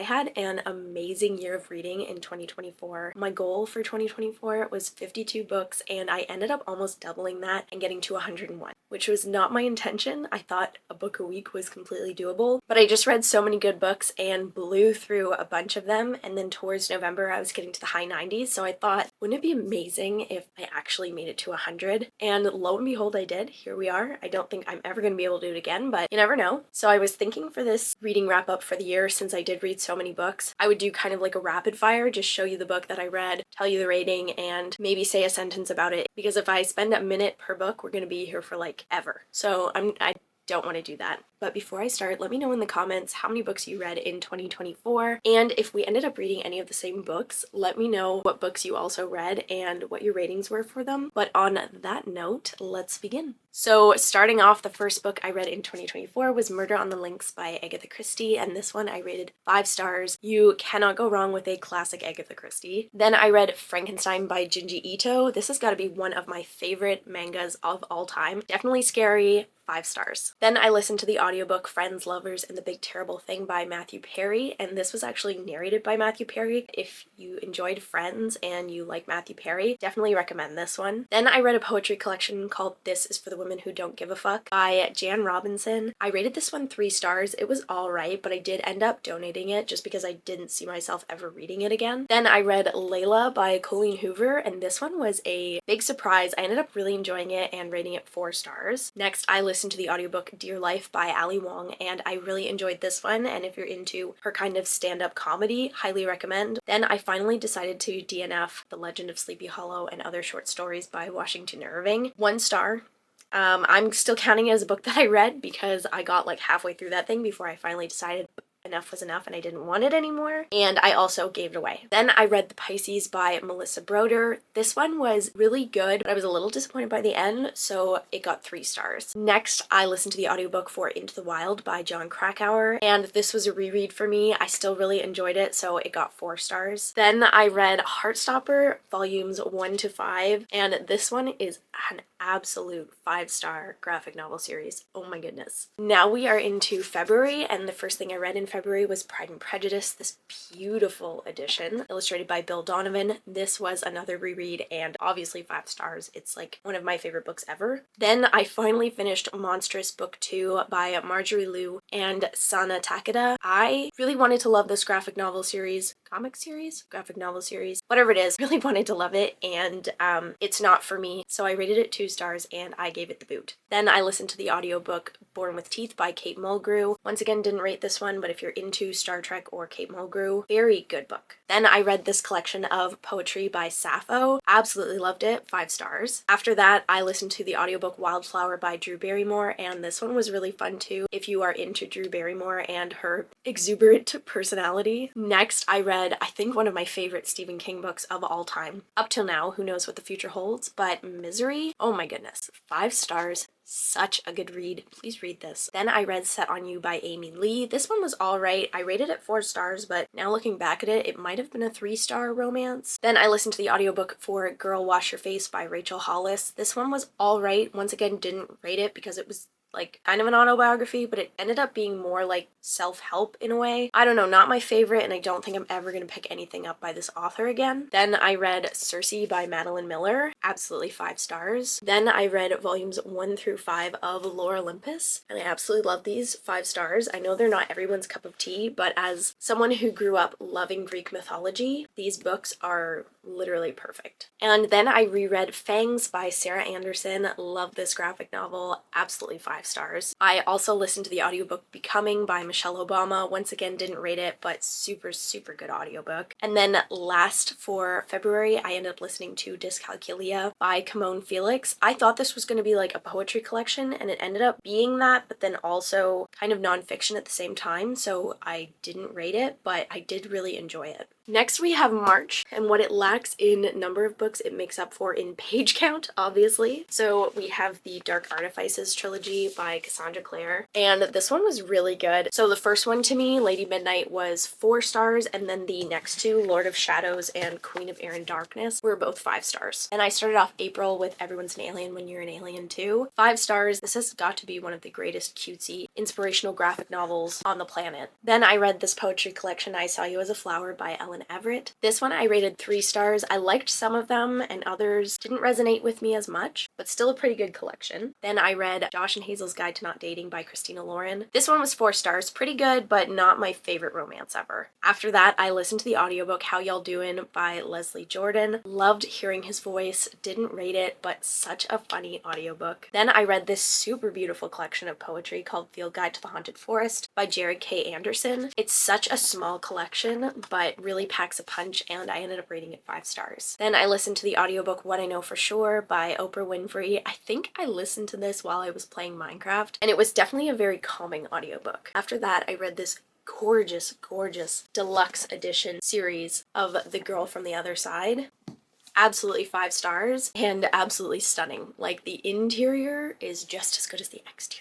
had an amazing year of reading in 2024. My goal for 2024 was 52 books, and I ended up almost doubling that and getting to 101, which was not my intention. I thought a book a week was completely doable, but I just read so many good books and blew through a bunch of them, and then towards November I was getting to the high 90s, so I thought, wouldn't it be amazing if I actually made it to 100? And lo and behold, I did. Here we are. I don't think I'm ever going to be able to do it again, but you never know. So I was thinking for this reading wrap up for the year, since I did read so many books, I would do kind of like a rapid fire, just show you the book that I read, tell you the rating, and maybe say a sentence about it, because if I spend a minute per book, we're going to be here for like ever. So I don't want to do that. But before I start, let me know in the comments how many books you read in 2024, and if we ended up reading any of the same books, let me know what books you also read and what your ratings were for them. But on that note, let's begin. So starting off, the first book I read in 2024 was Murder on the Links by Agatha Christie, and this one I rated 5 stars. You cannot go wrong with a classic Agatha Christie. Then I read Frankenstein by Junji Ito. This has got to be one of my favorite mangas of all time. Definitely scary, 5 stars. Then I listened to the audiobook Friends, Lovers, and the Big Terrible Thing by Matthew Perry, and this was actually narrated by Matthew Perry. If you enjoyed Friends and you like Matthew Perry, definitely recommend this one. Then I read a poetry collection called This Is for the Women Who Don't Give a Fuck by Jan Robinson. I rated this one 3 stars. It was alright, but I did end up donating it just because I didn't see myself ever reading it again. Then I read Layla by Colleen Hoover, and this one was a big surprise. I ended up really enjoying it and rating it 4 stars. Next, I listened to the audiobook Dear Life by Ali Wong, and I really enjoyed this one, and if you're into her kind of stand-up comedy, highly recommend. Then I finally decided to DNF The Legend of Sleepy Hollow and Other Short Stories by Washington Irving. 1 star. I'm still counting it as a book that I read because I got like halfway through that thing before I finally decided enough was enough and I didn't want it anymore, and I also gave it away. Then I read The Pisces by Melissa Broder. This one was really good, but I was a little disappointed by the end, so it got 3 stars. Next, I listened to the audiobook for Into the Wild by Jon Krakauer, and this was a reread for me. I still really enjoyed it, so it got 4 stars. Then I read Heartstopper volumes 1 to 5, and this one is an absolute 5-star graphic novel series. Oh my goodness. Now we are into February, and the first thing I read in February was Pride and Prejudice, this beautiful edition illustrated by Bill Donovan. This was another reread and obviously 5 stars. It's like one of my favorite books ever. Then I finally finished Monstrous Book 2 by Marjorie Liu and Sana Takeda. I really wanted to love this graphic novel series, graphic novel series, whatever it is, really wanted to love it, and it's not for me, so I rated it 2 stars and I gave it the boot. Then I listened to the audiobook Born with Teeth by Kate Mulgrew. Once again, didn't rate this one, but if you're into Star Trek or Kate Mulgrew, very good book. Then I read this collection of poetry by Sappho. Absolutely loved it, 5 stars. After that, I listened to the audiobook Wildflower by Drew Barrymore, and this one was really fun too if you are into Drew Barrymore and her exuberant personality. Next, I read, I think, one of my favorite Stephen King books of all time. Up till now, who knows what the future holds, but Misery, oh my goodness, 5 stars. Such a good read. Please read this. Then I read Set on You by Amy Lee. This one was alright. I rated it 4 stars, but now looking back at it, it might have been a 3-star romance. Then I listened to the audiobook for Girl Wash Your Face by Rachel Hollis. This one was alright. Once again, didn't rate it because it was like kind of an autobiography, but it ended up being more like self-help in a way. I don't know, not my favorite, and I don't think I'm ever gonna pick anything up by this author again. Then I read Circe by Madeline Miller. Absolutely 5 stars. Then I read volumes 1 through 5 of Lore Olympus, and I absolutely love these. 5 stars. I know they're not everyone's cup of tea, but as someone who grew up loving Greek mythology, these books are literally perfect. And then I reread Fangs by Sarah Anderson. Love this graphic novel. Absolutely 5 stars. I also listened to the audiobook Becoming by Michelle Obama. Once again, didn't rate it, but super, super good audiobook. And then last for February, I ended up listening to Dyscalculia by Kimon Felix. I thought this was going to be like a poetry collection, and it ended up being that, but then also kind of nonfiction at the same time, so I didn't rate it, but I did really enjoy it. Next we have March, and what it lacks in number of books, it makes up for in page count, obviously. So we have the Dark Artifices trilogy by Cassandra Clare, and this one was really good. So the first one to me, Lady Midnight, was 4 stars, and then the next two, Lord of Shadows and Queen of Air and Darkness, were both 5 stars. And I started off April with Everyone's an Alien When You're an Alien Too. 5 stars. This has got to be one of the greatest cutesy, inspirational graphic novels on the planet. Then I read this poetry collection, I Saw You as a Flower by Ellen Everett. This one I rated 3 stars. I liked some of them and others didn't resonate with me as much, but still a pretty good collection. Then I read Josh and Hazel's Guide to Not Dating by Christina Lauren. This one was 4 stars. Pretty good, but not my favorite romance ever. After that, I listened to the audiobook How Y'all Doin' by Leslie Jordan. Loved hearing his voice, didn't rate it, but such a funny audiobook. Then I read this super beautiful collection of poetry called Field Guide to the Haunted Forest by Jared K. Anderson. It's such a small collection, but really packs a punch, and I ended up rating it 5 stars. Then I listened to the audiobook What I Know for Sure by Oprah Winfrey. I think I listened to this while I was playing Minecraft, and it was definitely a very calming audiobook. After that, I read this gorgeous, gorgeous deluxe edition series of The Girl from the Other Side. Absolutely 5 stars and absolutely stunning. Like, the interior is just as good as the exterior.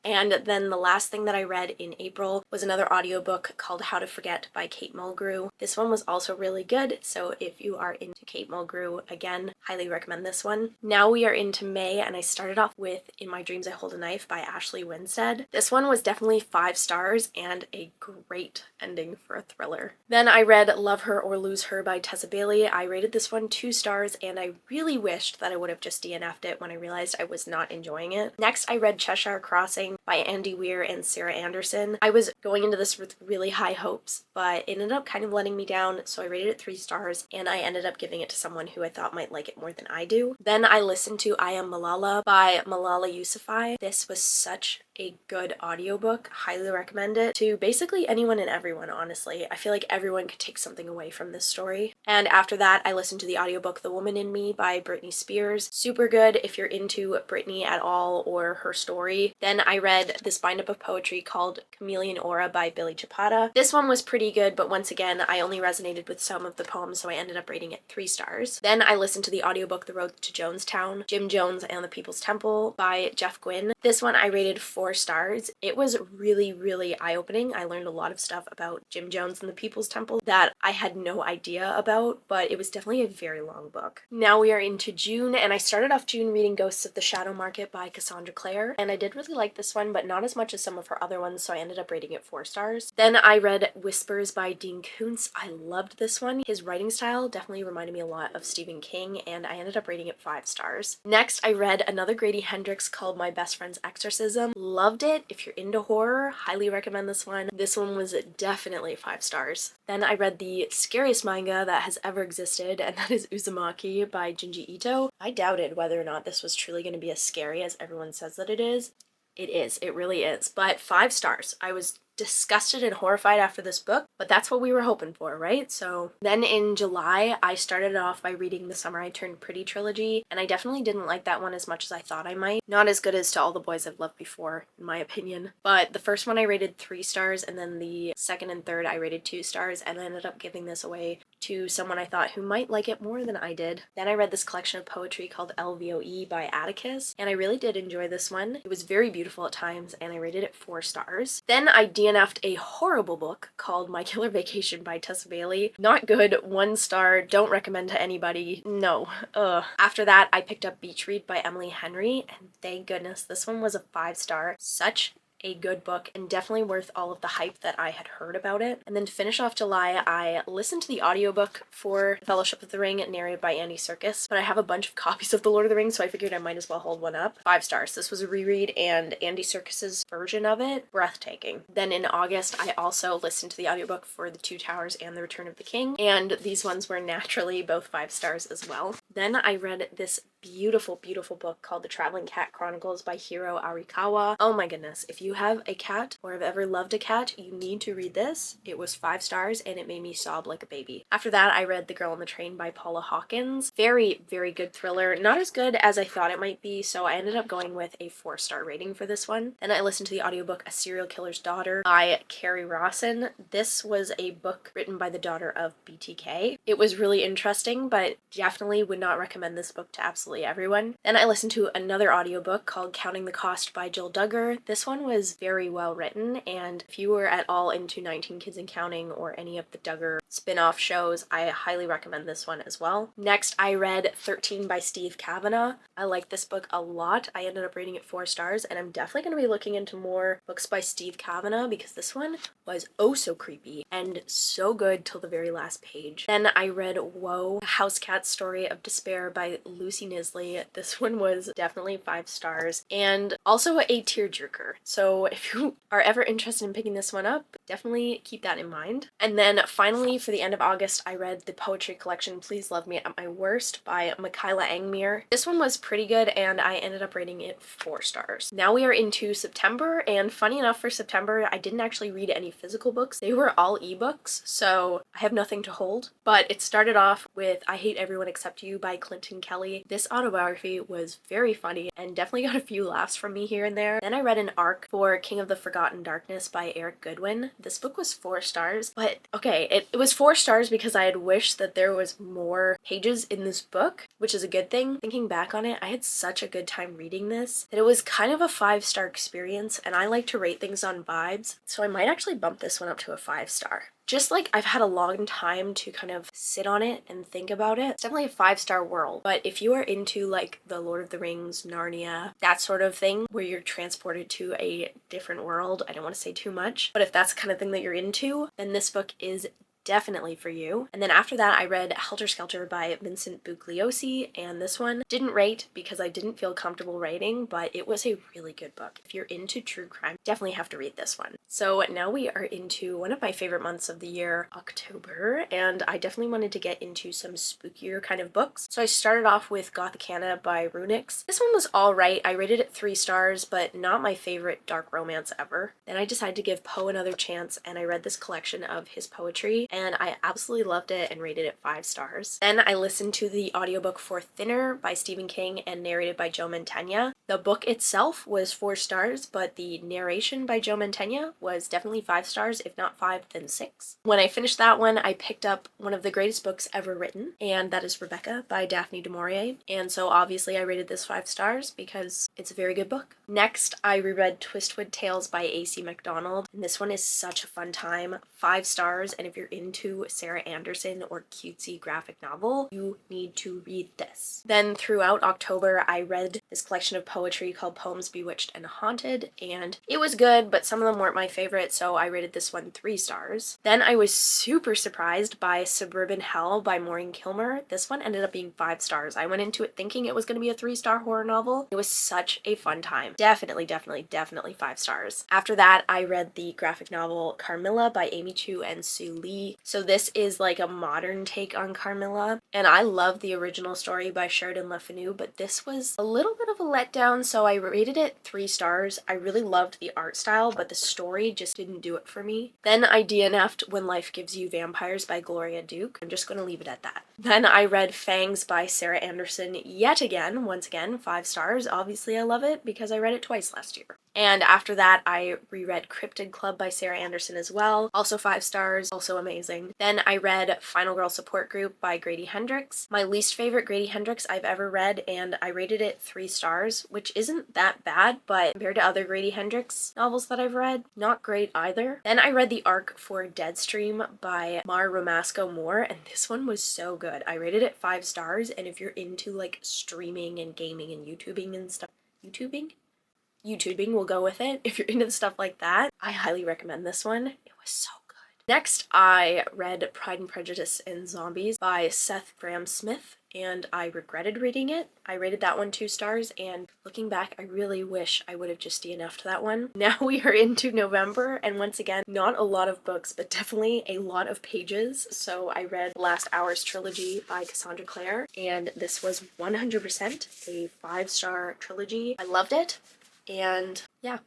And then the last thing that I read in April was another audiobook called How to Forget by Kate Mulgrew. This one was also really good, so if you are into Kate Mulgrew, again, highly recommend this one. Now we are into May, and I started off with In My Dreams I Hold a Knife by Ashley Winstead. This one was definitely 5 stars and a great ending for a thriller. Then I read Love Her or Lose Her by Tessa Bailey. I rated this one 2 stars, and I really wished that I would have just DNF'd it when I realized I was not enjoying it. Next, I read Cheshire Crossing by Andy Weir and Sarah Anderson. I was going into this with really high hopes, but it ended up kind of letting me down, so I rated it 3 stars, and I ended up giving it to someone who I thought might like it more than I do. Then I listened to I Am Malala by Malala Yousafzai. This was such a good audiobook. Highly recommend it to basically anyone and everyone, honestly. I feel like everyone could take something away from this story. And after that, I listened to the audiobook The Woman in Me by Britney Spears. Super good if you're into Britney at all or her story. Then I read this bind-up of poetry called Chameleon Aura by Billy Chapata. This one was pretty good, but once again, I only resonated with some of the poems, so I ended up rating it 3 stars. Then I listened to the audiobook The Road to Jonestown, Jim Jones and the People's Temple by Jeff Gwynne. This one I rated 4 stars. It was really, really eye-opening. I learned a lot of stuff about Jim Jones and the People's Temple that I had no idea about, but it was definitely a very long book. Now we are into June, and I started off June reading Ghosts of the Shadow Market by Cassandra Clare, and I did really like this one, but not as much as some of her other ones, so I ended up rating it 4 stars. Then I read Whispers by Dean Koontz. I loved this one. His writing style definitely reminded me a lot of Stephen King, and I ended up rating it 5 stars. Next, I read another Grady Hendrix called My Best Friend's Exorcism. Loved it. If you're into horror, highly recommend this one. This one was definitely 5 stars. Then I read the scariest manga that has ever existed, and that is Uzumaki by Junji Ito. I doubted whether or not this was truly going to be as scary as everyone says that it is. It is. It really is. But 5 stars. I was disgusted and horrified after this book, but that's what we were hoping for, right? So then in July, I started off by reading the Summer I Turned Pretty trilogy, and I definitely didn't like that one as much as I thought I might. Not as good as To All the Boys I've Loved Before, in my opinion. But the first one I rated 3 stars, and then the second and third I rated 2 stars, and I ended up giving this away to someone I thought who might like it more than I did. Then I read this collection of poetry called LVOE by Atticus, and I really did enjoy this one. It was very beautiful at times, and I rated it 4 stars. Then I DNF'd a horrible book called My Killer Vacation by Tessa Bailey. Not good, 1 star, don't recommend to anybody, no, ugh. After that, I picked up Beach Read by Emily Henry, and thank goodness this one was a 5 star. Such a good book and definitely worth all of the hype that I had heard about it. And then to finish off July, I listened to the audiobook for Fellowship of the Ring narrated by Andy Serkis, but I have a bunch of copies of The Lord of the Rings, so I figured I might as well hold one up. 5 stars. This was a reread, and Andy Serkis's version of it, breathtaking. Then in August, I also listened to the audiobook for The Two Towers and The Return of the King, and these ones were naturally both 5 stars as well. Then I read this beautiful, beautiful book called The Traveling Cat Chronicles by Hiro Arikawa. Oh my goodness, if you have a cat or have ever loved a cat, you need to read this. It was 5 stars and it made me sob like a baby. After that, I read The Girl on the Train by Paula Hawkins. Very, very good thriller. Not as good as I thought it might be, so I ended up going with a 4-star rating for this one. Then I listened to the audiobook A Serial Killer's Daughter by Carrie Rawson. This was a book written by the daughter of BTK. It was really interesting, but definitely would not recommend this book to absolutely everyone. Then I listened to another audiobook called Counting the Cost by Jill Duggar. This one was very well written, and if you were at all into 19 Kids and Counting or any of the Duggar spin-off shows, I highly recommend this one as well. Next, I read 13 by Steve Kavanaugh. I like this book a lot. I ended up rating it 4 stars, and I'm definitely going to be looking into more books by Steve Kavanaugh because this one was oh so creepy and so good till the very last page. Then I read Woe, A House Cat Story of Despair by Lucy Nisley. This one was definitely 5 stars and also a tearjerker. So if you are ever interested in picking this one up, definitely keep that in mind. And then finally, for the end of August, I read the poetry collection Please Love Me at My Worst by Michaela Angmere. This one was pretty good and I ended up rating it 4 stars. Now we are into September, and funny enough, for September I didn't actually read any physical books. They were all ebooks, so I have nothing to hold. But it started off with I Hate Everyone Except You by Clinton Kelly. This autobiography was very funny and definitely got a few laughs from me here and there. Then I read an arc for King of the Forgotten Darkness by Eric Goodwin. This book was 4 stars, but okay, it was 4 stars because I had wished that there was more pages in this book, which is a good thing. Thinking back on it, I had such a good time reading this that it was kind of a 5-star experience, and I like to rate things on vibes, so I might actually bump this one up to a 5-star. Just like I've had a long time to kind of sit on it and think about it. It's definitely a 5-star world, but if you are into like the Lord of the Rings, Narnia, that sort of thing where you're transported to a different world, I don't want to say too much, but if that's the kind of thing that you're into, then this book is definitely for you. And then after that, I read Helter Skelter by Vincent Bugliosi, and this one didn't rate because I didn't feel comfortable rating, but it was a really good book. If you're into true crime, definitely have to read this one. So now we are into one of my favorite months of the year, October, and I definitely wanted to get into some spookier kind of books. So I started off with Gothicana by Runix. This one was alright. I rated it 3 stars, but not my favorite dark romance ever. Then I decided to give Poe another chance, and I read this collection of his poetry, and I absolutely loved it and rated it 5 stars. Then I listened to the audiobook for Thinner by Stephen King and narrated by Joe Mantegna. The book itself was 4 stars, but the narration by Joe Mantegna was definitely 5 stars, if not 5, then 6. When I finished that one, I picked up one of the greatest books ever written, and that is Rebecca by Daphne du Maurier, and so obviously I rated this 5 stars because it's a very good book. Next, I reread Twistwood Tales by A.C. MacDonald, and this one is such a fun time. 5 stars, and if you're into Sarah Anderson or cutesy graphic novel, you need to read this. Then throughout October, I read this collection of poetry called Poems Bewitched and Haunted, and it was good, but some of them weren't my favorite, so I rated this one 3 stars. Then I was super surprised by Suburban Hell by Maureen Kilmer. This one ended up being 5 stars. I went into it thinking it was going to be a 3-star horror novel. It was such a fun time. Definitely 5 stars. After that, I read the graphic novel Carmilla by Amy Chu and Sue Lee. So this is like a modern take on Carmilla, and I love the original story by Sheridan Le Fanu, but this was a little bit of a letdown, so I rated it 3 stars. I really loved the art style, but the story just didn't do it for me. Then I DNF'd When Life Gives You Vampires by Gloria Duke. I'm just going to leave it at that. Then I read Fangs by Sarah Anderson yet again, once again, 5 stars. Obviously I love it because I read it twice last year. And after that, I reread Cryptid Club by Sarah Anderson as well. Also 5 stars, also amazing. Then I read Final Girl Support Group by Grady Hendrix. My least favorite Grady Hendrix I've ever read, and I rated it 3 stars, which isn't that bad, but compared to other Grady Hendrix novels that I've read, not great either. Then I read the arc for Deadstream by Mar Ramasco Moore, and this one was so good. I rated it 5 stars, and if you're into like streaming and gaming and YouTubing and stuff, YouTubing will go with it. If you're into stuff like that, I highly recommend this one. It was so good. Next, I read Pride and Prejudice and Zombies by Seth Grahame-Smith, and I regretted reading it. I rated that one 2 stars, and looking back, I really wish I would have just DNF'd that one. Now we are into November, and once again, not a lot of books, but definitely a lot of pages. So I read Last Hours trilogy by Cassandra Clare, and this was 100% a 5-star trilogy. I loved it, and yeah.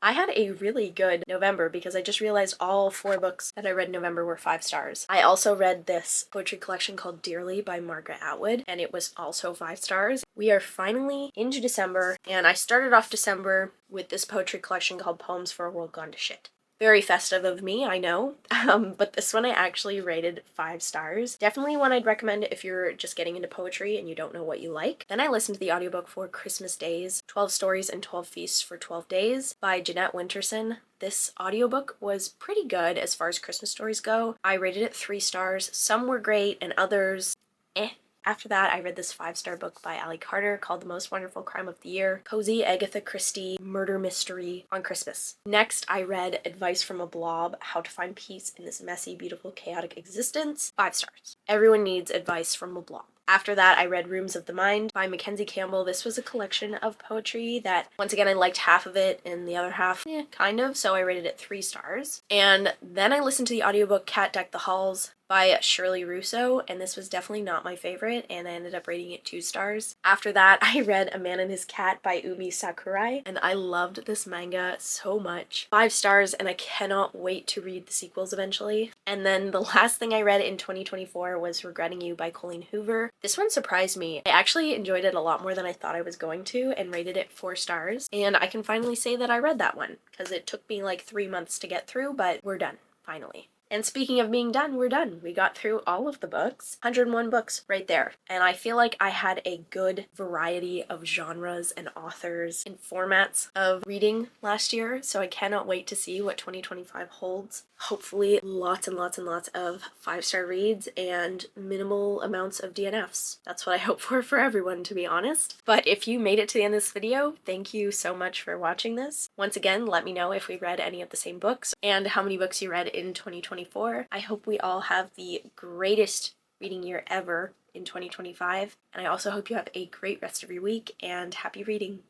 I had a really good November because I just realized all 4 books that I read in November were 5 stars. I also read this poetry collection called Dearly by Margaret Atwood, and it was also 5 stars. We are finally into December, and I started off December with this poetry collection called Poems for a World Gone to Shit. Very festive of me, I know, but this one I actually rated 5 stars. Definitely one I'd recommend if you're just getting into poetry and you don't know what you like. Then I listened to the audiobook for Christmas Days, 12 Stories and 12 Feasts for 12 Days by Jeanette Winterson. This audiobook was pretty good as far as Christmas stories go. I rated it 3 stars. Some were great and others, eh. After that, I read this 5-star book by Ally Carter called The Most Wonderful Crime of the Year, cozy Agatha Christie murder mystery on Christmas. Next, I read Advice from a Blob, How to Find Peace in This Messy, Beautiful, Chaotic Existence, 5 stars. Everyone needs advice from a blob. After that, I read Rooms of the Mind by Mackenzie Campbell. This was a collection of poetry that, once again, I liked half of it and the other half, kind of, so I rated it 3 stars. And then I listened to the audiobook Cat Deck the Halls by Shirley Russo, and this was definitely not my favorite, and I ended up rating it 2 stars. After that, I read A Man and His Cat by Umi Sakurai, and I loved this manga so much. 5 stars, and I cannot wait to read the sequels eventually. And then the last thing I read in 2024 was Regretting You by Colleen Hoover. This one surprised me. I actually enjoyed it a lot more than I thought I was going to, and rated it 4 stars. And I can finally say that I read that one, because it took me like 3 months to get through, but we're done, finally. And speaking of being done, we're done. We got through all of the books. 101 books right there. And I feel like I had a good variety of genres and authors and formats of reading last year, so I cannot wait to see what 2025 holds. Hopefully lots and lots and lots of 5-star reads and minimal amounts of DNFs. That's what I hope for everyone, to be honest. But if you made it to the end of this video, thank you so much for watching this. Once again, let me know if we read any of the same books and how many books you read in 2024. I hope we all have the greatest reading year ever in 2025, and I also hope you have a great rest of your week and happy reading.